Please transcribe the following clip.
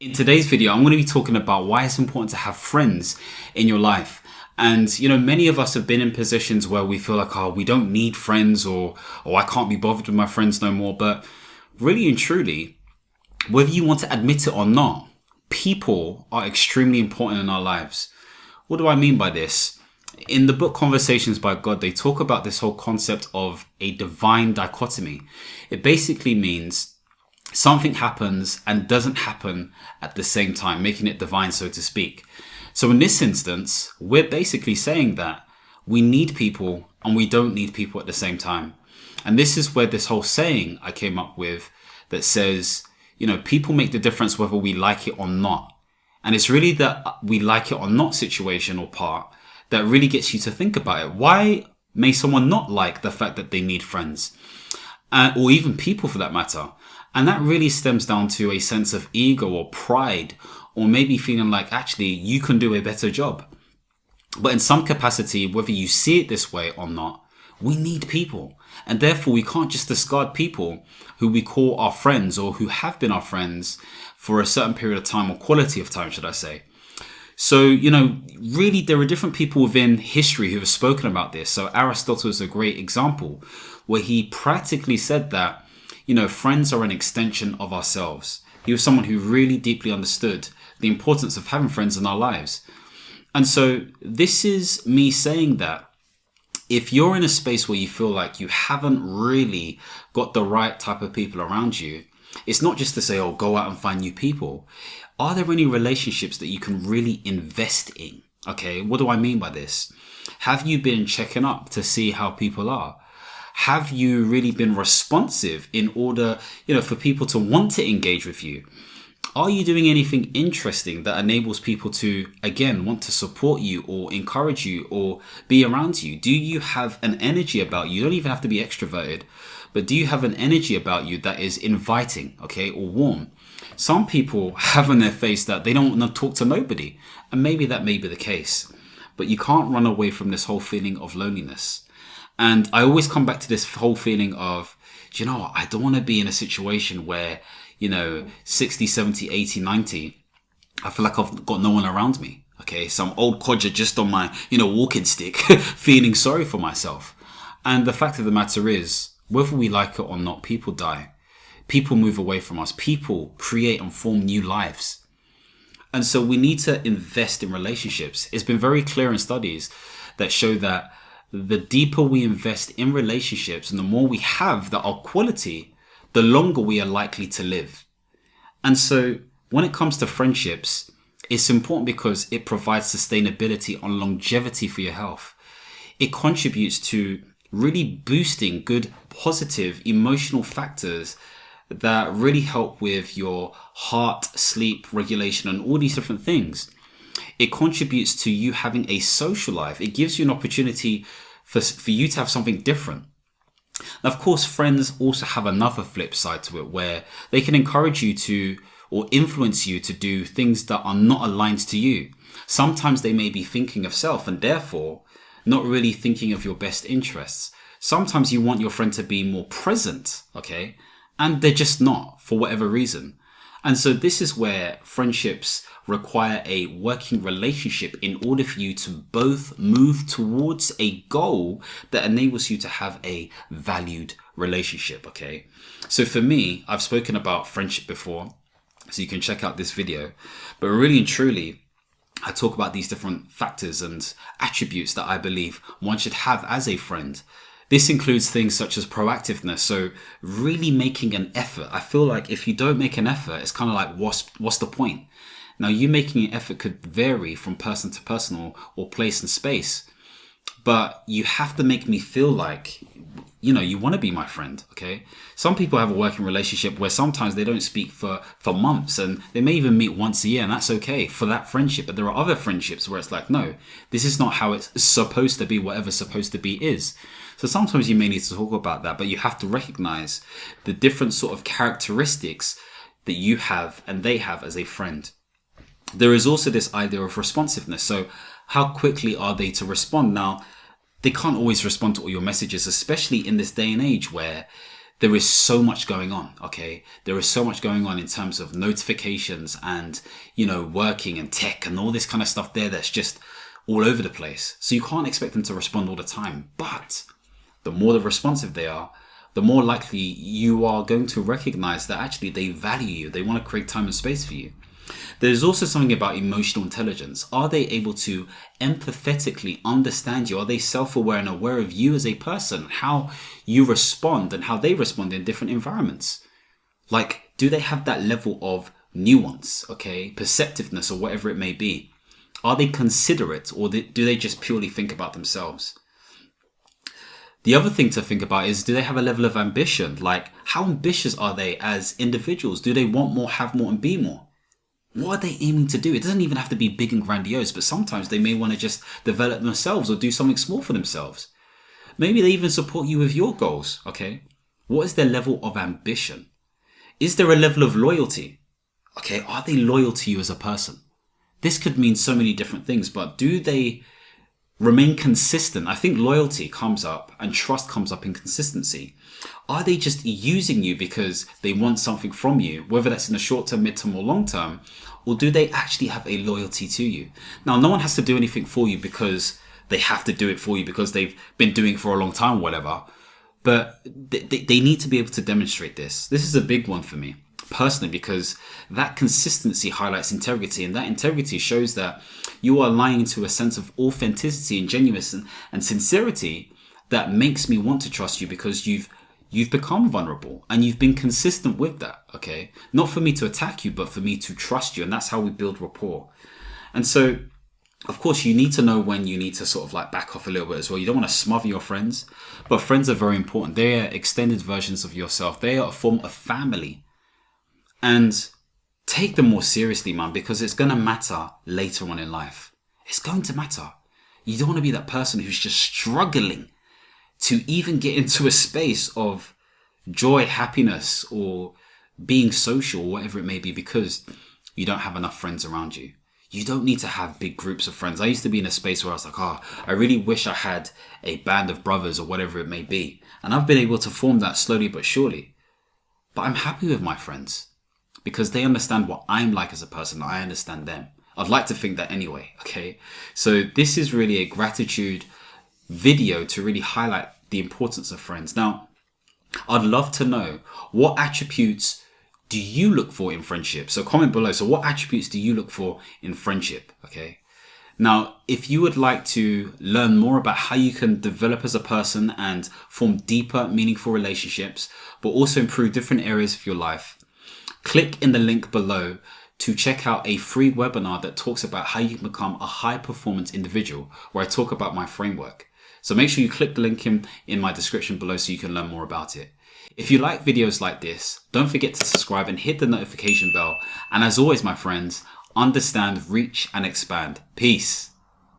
In today's video, I'm going to be talking about why it's important to have friends in your life. And, many of us have been in positions where we feel like, we don't need friends or I can't be bothered with my friends no more. But really and truly, whether you want to admit it or not, people are extremely important in our lives. What do I mean by this? In the book Conversations by God, they talk about this whole concept of a divine dichotomy. It basically means something happens and doesn't happen at the same time, making it divine, so to speak. So in this instance, we're basically saying that we need people and we don't need people at the same time. And this is where this whole saying I came up with that says, people make the difference whether we like it or not. And it's really that we like it or not situation or part that really gets you to think about it. Why may someone not like the fact that they need friends? Or even people for that matter? And that really stems down to a sense of ego or pride, or maybe feeling like actually you can do a better job. But in some capacity, whether you see it this way or not, we need people. And therefore we can't just discard people who we call our friends or who have been our friends for a certain period of time, or quality of time, should I say. So, really there are different people within history who have spoken about this. So Aristotle is a great example where he practically said that friends are an extension of ourselves. He was someone who really deeply understood the importance of having friends in our lives. And so this is me saying that if you're in a space where you feel like you haven't really got the right type of people around you, it's not just to say, go out and find new people. Are there any relationships that you can really invest in? Okay, what do I mean by this? Have you been checking up to see how people are? Have you really been responsive in order, for people to want to engage with you? Are you doing anything interesting that enables people to, again, want to support you or encourage you or be around you? Do you have an energy about you? You don't even have to be extroverted, but do you have an energy about you that is inviting, okay, or warm? Some people have on their face that they don't want to talk to nobody, and maybe that may be the case, but you can't run away from this whole feeling of loneliness. And I always come back to this whole feeling of, I don't want to be in a situation where, 60, 70, 80, 90, I feel like I've got no one around me. Okay, some old codger just on my, walking stick, feeling sorry for myself. And the fact of the matter is, whether we like it or not, people die. People move away from us. People create and form new lives. And so we need to invest in relationships. It's been very clear in studies that show that the deeper we invest in relationships and the more we have that are quality, the longer we are likely to live. And so when it comes to friendships, it's important because it provides sustainability and longevity for your health. It contributes to really boosting good, positive, emotional factors that really help with your heart, sleep, regulation, and all these different things. It contributes to you having a social life. It gives you an opportunity for you to have something different. Now, of course, friends also have another flip side to it where they can encourage you to or influence you to do things that are not aligned to you. Sometimes they may be thinking of self and therefore not really thinking of your best interests. Sometimes you want your friend to be more present, okay? And they're just not for whatever reason. And so this is where friendships require a working relationship in order for you to both move towards a goal that enables you to have a valued relationship, okay? So for me, I've spoken about friendship before, so you can check out this video. But really and truly, I talk about these different factors and attributes that I believe one should have as a friend. This includes things such as proactiveness. So really making an effort. I feel like if you don't make an effort, it's kind of like, what's the point? Now, you making an effort could vary from person to person or place and space. But you have to make me feel like, you want to be my friend, okay? Some people have a working relationship where sometimes they don't speak for months and they may even meet once a year, and that's okay for that friendship. But there are other friendships where it's like, no, this is not how it's supposed to be, whatever supposed to be is. So sometimes you may need to talk about that, but you have to recognize the different sort of characteristics that you have and they have as a friend. There is also this idea of responsiveness. So how quickly are they to respond? Now, they can't always respond to all your messages, especially in this day and age where there is so much going on, okay? There is so much going on in terms of notifications and, working and tech and all this kind of stuff there that's just all over the place. So you can't expect them to respond all the time. But the more responsive they are, the more likely you are going to recognize that actually they value you. They want to create time and space for you. There's also something about emotional intelligence. Are they able to empathetically understand you? Are they self-aware and aware of you as a person, how you respond and how they respond in different environments? Like, do they have that level of nuance, okay, perceptiveness or whatever it may be? Are they considerate, or do they just purely think about themselves? The other thing to think about is, do they have a level of ambition? Like, how ambitious are they as individuals? Do they want more, have more, and be more? What are they aiming to do? It doesn't even have to be big and grandiose, but sometimes they may want to just develop themselves or do something small for themselves. Maybe they even support you with your goals, okay? What is their level of ambition? Is there a level of loyalty? Okay, are they loyal to you as a person? This could mean so many different things, but do they remain consistent? I think loyalty comes up and trust comes up in consistency. Are they just using you because they want something from you, whether that's in the short term, mid-term or long term, or do they actually have a loyalty to you? Now, no one has to do anything for you because they have to do it for you because they've been doing it for a long time or whatever, but they need to be able to demonstrate this. This is a big one for me personally, because that consistency highlights integrity, and that integrity shows that you are lying to a sense of authenticity and genuineness and sincerity that makes me want to trust you, because you've become vulnerable and you've been consistent with that, okay? Not for me to attack you, but for me to trust you, and that's how we build rapport. And so, of course, you need to know when you need to sort of like back off a little bit as well. You don't want to smother your friends, but friends are very important. They are extended versions of yourself. They are a form of family. And take them more seriously, man, because it's going to matter later on in life. It's going to matter. You don't want to be that person who's just struggling to even get into a space of joy, happiness, or being social, or whatever it may be, because you don't have enough friends around you. You don't need to have big groups of friends. I used to be in a space where I was like, I really wish I had a band of brothers or whatever it may be. And I've been able to form that slowly but surely. But I'm happy with my friends, because they understand what I'm like as a person. I understand them. I'd like to think that anyway, okay? So this is really a gratitude video to really highlight the importance of friends. Now, I'd love to know, what attributes do you look for in friendship? So comment below. So what attributes do you look for in friendship, okay? Now, if you would like to learn more about how you can develop as a person and form deeper, meaningful relationships, but also improve different areas of your life, click in the link below to check out a free webinar that talks about how you can become a high performance individual, where I talk about my framework. So make sure you click the link in my description below so you can learn more about it. If you like videos like this, don't forget to subscribe and hit the notification bell. And as always, my friends, understand, reach, and expand. Peace.